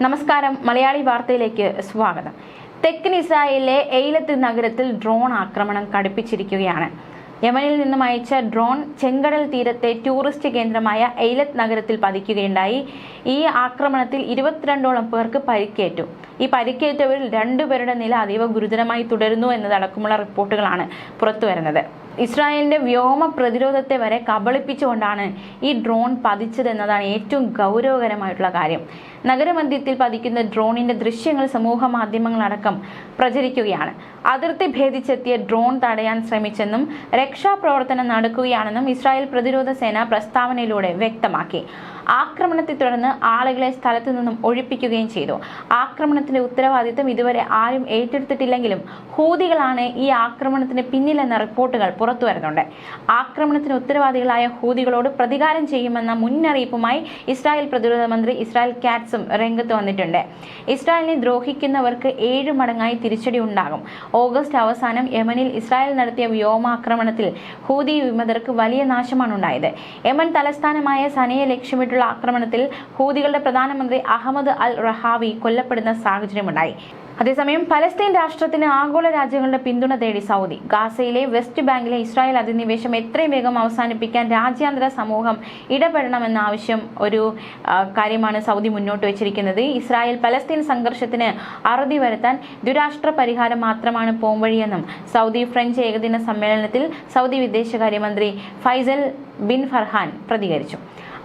നമസ്കാരം, മലയാളി വാർത്തയിലേക്ക് സ്വാഗതം. തെക്കൻ ഇസ്രായേലിലെ എയ്ലത്ത് നഗരത്തിൽ ഡ്രോൺ ആക്രമണം കടുപ്പിച്ചിരിക്കുകയാണ്. യമനിൽ നിന്നും അയച്ച ഡ്രോൺ ചെങ്കടൽ തീരത്തെ ടൂറിസ്റ്റ് കേന്ദ്രമായ എയ്ലത്ത് നഗരത്തിൽ പതിക്കുകയുണ്ടായി. ഈ ആക്രമണത്തിൽ 22ഓളം പേർക്ക് പരിക്കേറ്റു. ഈ പരിക്കേറ്റവരിൽ 2 പേരുടെ നില അതീവ ഗുരുതരമായി തുടരുന്നു എന്നതടക്കമുള്ള റിപ്പോർട്ടുകളാണ് പുറത്തുവരുന്നത്. ഇസ്രായേലിന്റെ വ്യോമ പ്രതിരോധത്തെ വരെ കബളിപ്പിച്ചുകൊണ്ടാണ് ഈ ഡ്രോൺ പതിച്ചതെന്നതാണ് ഏറ്റവും ഗൗരവകരമായിട്ടുള്ള കാര്യം. നഗരമധ്യത്തിൽ പതിക്കുന്ന ഡ്രോണിന്റെ ദൃശ്യങ്ങൾ സമൂഹ മാധ്യമങ്ങളടക്കം പ്രചരിക്കുകയാണ്. അതിർത്തി ഭേദിച്ചെത്തിയ ഡ്രോൺ തടയാൻ ശ്രമിച്ചെന്നും രക്ഷാപ്രവർത്തനം നടക്കുകയാണെന്നും ഇസ്രായേൽ പ്രതിരോധ സേന പ്രസ്താവനയിലൂടെ വ്യക്തമാക്കി. ആക്രമണത്തെ തുടർന്ന് ആളുകളെ സ്ഥലത്തു നിന്നും ഒഴിപ്പിക്കുകയും ചെയ്തു. ആക്രമണത്തിന്റെ ഉത്തരവാദിത്തം ഇതുവരെ ആരും ഏറ്റെടുത്തിട്ടില്ലെങ്കിലും ഹൂതികളാണ് ഈ ആക്രമണത്തിന് പിന്നിലെന്ന റിപ്പോർട്ടുകൾ പുറത്തുവരുന്നുണ്ട്. ആക്രമണത്തിന് ഉത്തരവാദികളായ ഹൂതികളോട് പ്രതികാരം ചെയ്യുമെന്ന മുന്നറിയിപ്പുമായി ഇസ്രായേൽ പ്രതിരോധ മന്ത്രി ഇസ്രായേൽ കാറ്റ്സും രംഗത്ത് വന്നിട്ടുണ്ട്. ഇസ്രായേലിനെ ദ്രോഹിക്കുന്നവർക്ക് 7 മടങ്ങായി തിരിച്ചടി ഉണ്ടാകും. ഓഗസ്റ്റ് അവസാനം യമനിൽ ഇസ്രായേൽ നടത്തിയ വ്യോമാക്രമണത്തിൽ ഹൂതി വിമതർക്ക് വലിയ നാശമാണ് ഉണ്ടായത്. യമൻ തലസ്ഥാനമായ സനയെ ലക്ഷ്യമിട്ടുള്ള ആക്രമണത്തിൽ ഹൂതികളുടെ പ്രധാനമന്ത്രി അഹമ്മദ് അൽ റഹാവി കൊല്ലപ്പെടുന്ന സാഹചര്യമുണ്ടായി. അതേസമയം പലസ്തീൻ രാഷ്ട്രത്തിന് ആഗോള രാജ്യങ്ങളുടെ പിന്തുണ തേടി സൗദി. ഗാസയിലെ വെസ്റ്റ് ബാങ്കിലെ ഇസ്രായേൽ അധിനിവേശം എത്രയും വേഗം അവസാനിപ്പിക്കാൻ രാജ്യാന്തര സമൂഹം ഇടപെടണമെന്ന ആവശ്യം ഒരു കാര്യമാണ് സൗദി മുന്നോട്ട് വെച്ചിരിക്കുന്നത്. ഇസ്രായേൽ പലസ്തീൻ സംഘർഷത്തിന് അറുതി വരുത്താൻ ദ്വിരാഷ്ട്ര പരിഹാരം മാത്രമാണ് പോംവഴിയെന്നും സൗദി ഫ്രഞ്ച് ഏകദിന സമ്മേളനത്തിൽ സൗദി വിദേശകാര്യമന്ത്രി ഫൈസൽ ബിൻ ഫർഹാൻ പ്രതികരിച്ചു.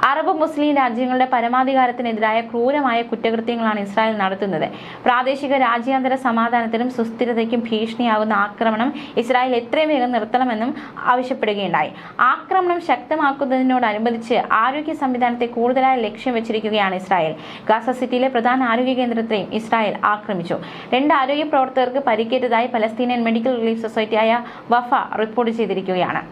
അറബ് മുസ്ലിം രാജ്യങ്ങളുടെ പരമാധികാരത്തിനെതിരായ ക്രൂരമായ കുറ്റകൃത്യങ്ങളാണ് ഇസ്രായേൽ നടത്തുന്നത്. പ്രാദേശിക രാജ്യാന്തര സമാധാനത്തിനും സുസ്ഥിരതയ്ക്കും ഭീഷണിയാകുന്ന ആക്രമണം ഇസ്രായേൽ എത്രയും വേഗം നിർത്തണമെന്നും ആവശ്യപ്പെടുകയുണ്ടായി. ആക്രമണം ശക്തമാക്കുന്നതിനോടനുബന്ധിച്ച് ആരോഗ്യ സംവിധാനത്തെ കൂടുതലായി ലക്ഷ്യം വെച്ചിരിക്കുകയാണ് ഇസ്രായേൽ. ഗാസ സിറ്റിയിലെ പ്രധാന ആരോഗ്യ കേന്ദ്രത്തെയും ഇസ്രായേൽ ആക്രമിച്ചു. 2 ആരോഗ്യ പ്രവർത്തകർക്ക് പരിക്കേറ്റതായി പലസ്തീനിയൻ മെഡിക്കൽ റിലീഫ് സൊസൈറ്റിയായ വഫ റിപ്പോർട്ട് ചെയ്തിരിക്കുകയാണ്.